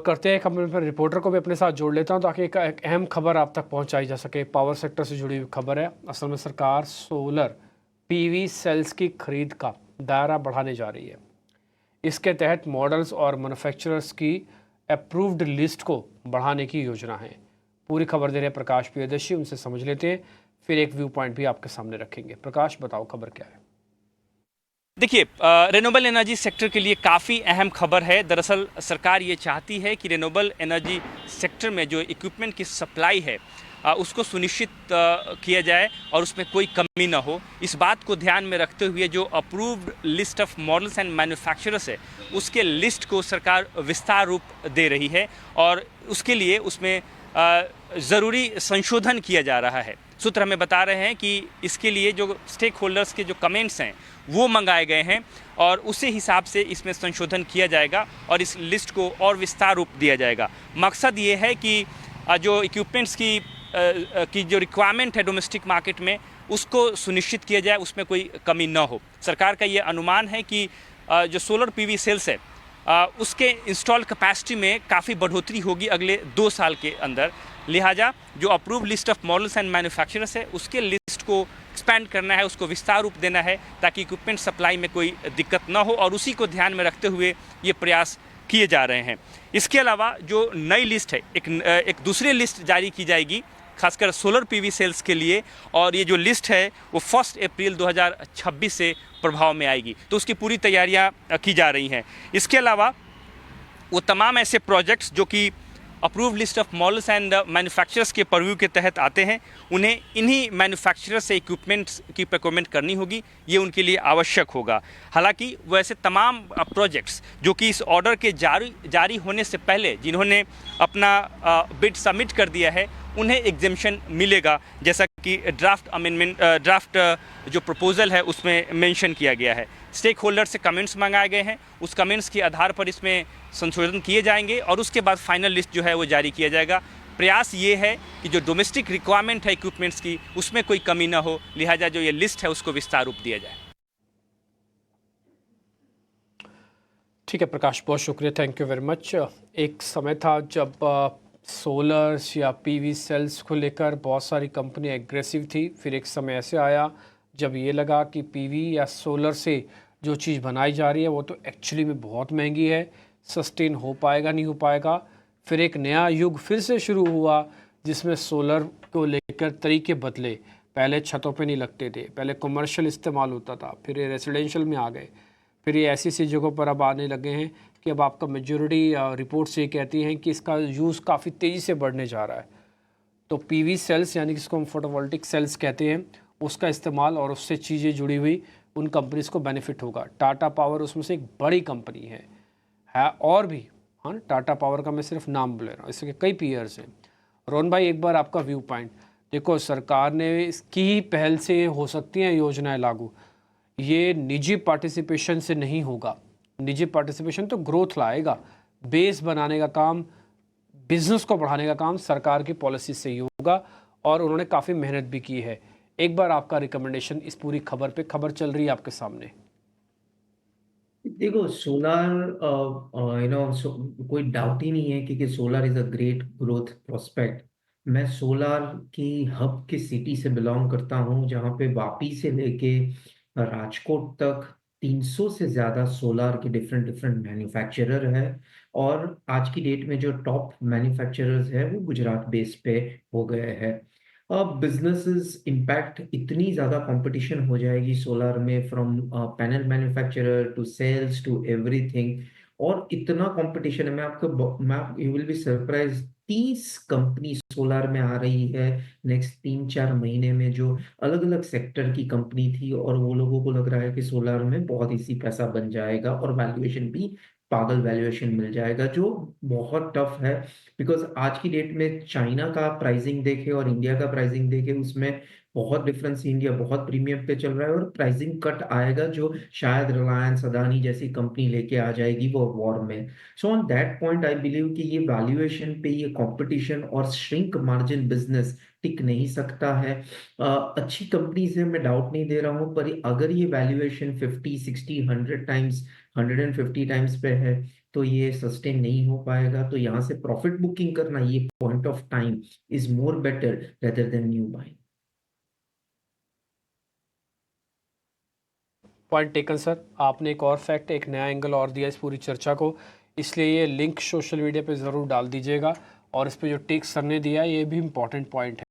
करते हैं, हम अपने रिपोर्टर को भी अपने साथ जोड़ लेता हूं ताकि एक अहम खबर आप तक पहुंचाई जा सके। पावर सेक्टर से जुड़ी हुई खबर है। असल में सरकार सोलर पीवी सेल्स की खरीद का दायरा बढ़ाने जा रही है। इसके तहत मॉडल्स और मैन्युफैक्चरर्स की अप्रूव्ड लिस्ट को बढ़ाने की योजना है। पूरी खबर दे रहे हैं प्रकाश प्रियदर्शी, उनसे समझ लेते हैं, फिर एक व्यू पॉइंट भी आपके सामने रखेंगे। प्रकाश, बताओ खबर क्या है? देखिए, रिन्यूएबल एनर्जी सेक्टर के लिए काफ़ी अहम खबर है। दरअसल सरकार ये चाहती है कि रिन्यूएबल एनर्जी सेक्टर में जो इक्विपमेंट की सप्लाई है उसको सुनिश्चित किया जाए और उसमें कोई कमी ना हो। इस बात को ध्यान में रखते हुए जो approved list of models and manufacturers है उसके लिस्ट को सरकार विस्तार रूप दे रही है और उसके लिए उसमें ज़रूरी संशोधन किया जा रहा है। सूत्र हमें बता रहे हैं कि इसके लिए जो स्टेक होल्डर्स के जो कमेंट्स हैं वो मंगाए गए हैं और उसी हिसाब से इसमें संशोधन किया जाएगा और इस लिस्ट को और विस्तार रूप दिया जाएगा। मकसद ये है कि जो इक्विपमेंट्स की जो रिक्वायरमेंट है डोमेस्टिक मार्केट में उसको सुनिश्चित किया जाए, उसमें कोई कमी ना हो। सरकार का ये अनुमान है कि जो सोलर पीवी सेल्स है उसके इंस्टॉल कैपेसिटी में काफ़ी बढ़ोतरी होगी अगले 2 साल के अंदर। लिहाजा जो approve list of models and manufacturers है उसके लिस्ट को एक्सपैंड करना है, उसको विस्तार रूप देना है ताकि इक्विपमेंट सप्लाई में कोई दिक्कत ना हो और उसी को ध्यान में रखते हुए ये प्रयास किए जा रहे हैं। इसके अलावा जो नई लिस्ट है, एक दूसरी लिस्ट जारी की जाएगी खासकर सोलर पीवी सेल्स के लिए और ये जो लिस्ट है वो 1 अप्रैल 2026 से प्रभाव में आएगी। तो उसकी पूरी तैयारियां की जा रही हैं। इसके अलावा वो तमाम ऐसे प्रोजेक्ट्स जो कि approve list of models and manufacturers के परव्यू के तहत आते हैं उन्हें इन्हीं मैन्युफैक्चरर्स से इक्विपमेंट्स की प्रोक्योरमेंट करनी होगी, ये उनके लिए आवश्यक होगा। हालांकि वैसे तमाम प्रोजेक्ट्स जो कि इस ऑर्डर के जारी होने से पहले जिन्होंने अपना बिड सबमिट कर दिया है उन्हें एग्जेम्पशन मिलेगा, जैसा कि ड्राफ्ट जो प्रपोजल है उसमें मेंशन किया गया है। स्टेक होल्डर से कमेंट्स मंगाए गए हैं, उस कमेंट्स के आधार पर इसमें संशोधन किए जाएंगे और उसके बाद फाइनल लिस्ट जो है वो जारी किया जाएगा। प्रयास ये है कि जो डोमेस्टिक रिक्वायरमेंट है इक्विपमेंट्स की उसमें कोई कमी ना हो, लिहाजा जो ये लिस्ट है उसको विस्तार रूप दिया जाए। ठीक है प्रकाश, बहुत शुक्रिया, थैंक यू वेरी मच। एक समय था जब सोलर्स या पीवी सेल्स को लेकर बहुत सारी कंपनी एग्रेसिव थी, फिर एक समय ऐसे आया जब ये लगा कि पीवी या सोलर से जो चीज़ बनाई जा रही है वो तो एक्चुअली में बहुत महंगी है, सस्टेन हो पाएगा नहीं हो पाएगा। फिर एक नया युग फिर से शुरू हुआ जिसमें सोलर को लेकर तरीके बदले। पहले छतों पे नहीं लगते थे, पहले कमर्शियल इस्तेमाल होता था, फिर ये रेसिडेंशियल में आ गए, फिर ये ऐसी सी जगहों पर अब आने लगे हैं कि अब आपका मेजॉरिटी रिपोर्ट्स ये कहती हैं कि इसका यूज़ काफ़ी तेज़ी से बढ़ने जा रहा है। तो पीवी सेल्स यानी कि इसको हम फोटोवोल्टिक सेल्स कहते हैं, उसका इस्तेमाल और उससे चीज़ें जुड़ी हुई उन कंपनीज़ को बेनिफिट होगा। टाटा पावर उसमें से एक बड़ी कंपनी है और भी, हाँ, टाटा पावर का मैं सिर्फ नाम बोल रहा हूँ, इसके कई पीयर्स हैं। रोहन भाई, एक बार आपका व्यू पॉइंट। देखो, सरकार ने इसकी ही पहल से हो सकती हैं योजनाएं लागू, ये निजी पार्टिसिपेशन से नहीं होगा। निजी पार्टिसिपेशन तो ग्रोथ लाएगा, बेस बनाने का काम, बिजनेस को बढ़ाने का काम सरकार की पॉलिसी से ही होगा और उन्होंने काफ़ी मेहनत भी की है। एक बार आपका रिकमेंडेशन इस पूरी खबर पे, खबर चल रही है आपके सामने। देखो, सोलर कोई डाउट ही नहीं है कि solar is a great growth prospect. मैं सोलर की हब की सिटी से बिलोंग करता हूँ जहाँ पे वापी से लेके राजकोट तक 300 से ज्यादा सोलर के डिफरेंट डिफरेंट मैन्युफैक्चरर है और आज की डेट में जो टॉप मैन्युफैक्चरर्स है वो गुजरात बेस पे हो गए हैं। अब बिजनेसेस इम्पैक्ट इतनी ज्यादा कंपटीशन हो जाएगी सोलर में, from panel manufacturer to sales to everything, और इतना कंपटीशन है। मैं you will be surprise, 30 company solar में आ रही है नेक्स्ट 3-4 महीने में, जो अलग अलग सेक्टर की कंपनी थी और वो लोगों को लग रहा है कि सोलर में बहुत इसी पैसा बन जाएगा और वैल्यूएशन भी पागल वैल्यूएशन मिल जाएगा, जो बहुत टफ है। बिकॉज आज की डेट में चाइना का प्राइसिंग देखे और इंडिया का प्राइसिंग देखे, उसमें बहुत डिफरेंस। इंडिया बहुत प्रीमियम पे चल रहा है और प्राइसिंग कट आएगा जो शायद रिलायंस, अदानी जैसी कंपनी लेके आ जाएगी वो वॉर में। So on that point I believe कि ये वैल्यूएशन पे ये कंपटीशन और श्रिंक मार्जिन बिजनेस टिक नहीं सकता है। अच्छी कंपनी से मैं डाउट नहीं दे रहा हूँ, पर अगर ये वैल्यूएशन 50, 60, 100 टाइम्स, 150 टाइम्स पे है तो ये सस्टेन नहीं हो पाएगा। तो यहाँ से प्रॉफिट बुकिंग करना ये point of time is more better rather than new buying. Point taken sir. आपने एक और फैक्ट, एक नया एंगल और दिया इस पूरी चर्चा को, इसलिए ये लिंक सोशल मीडिया पे ज़रूर डाल दीजिएगा। और इस पे जो टेक सर ने दिया है ये भी इम्पॉर्टेंट पॉइंट है।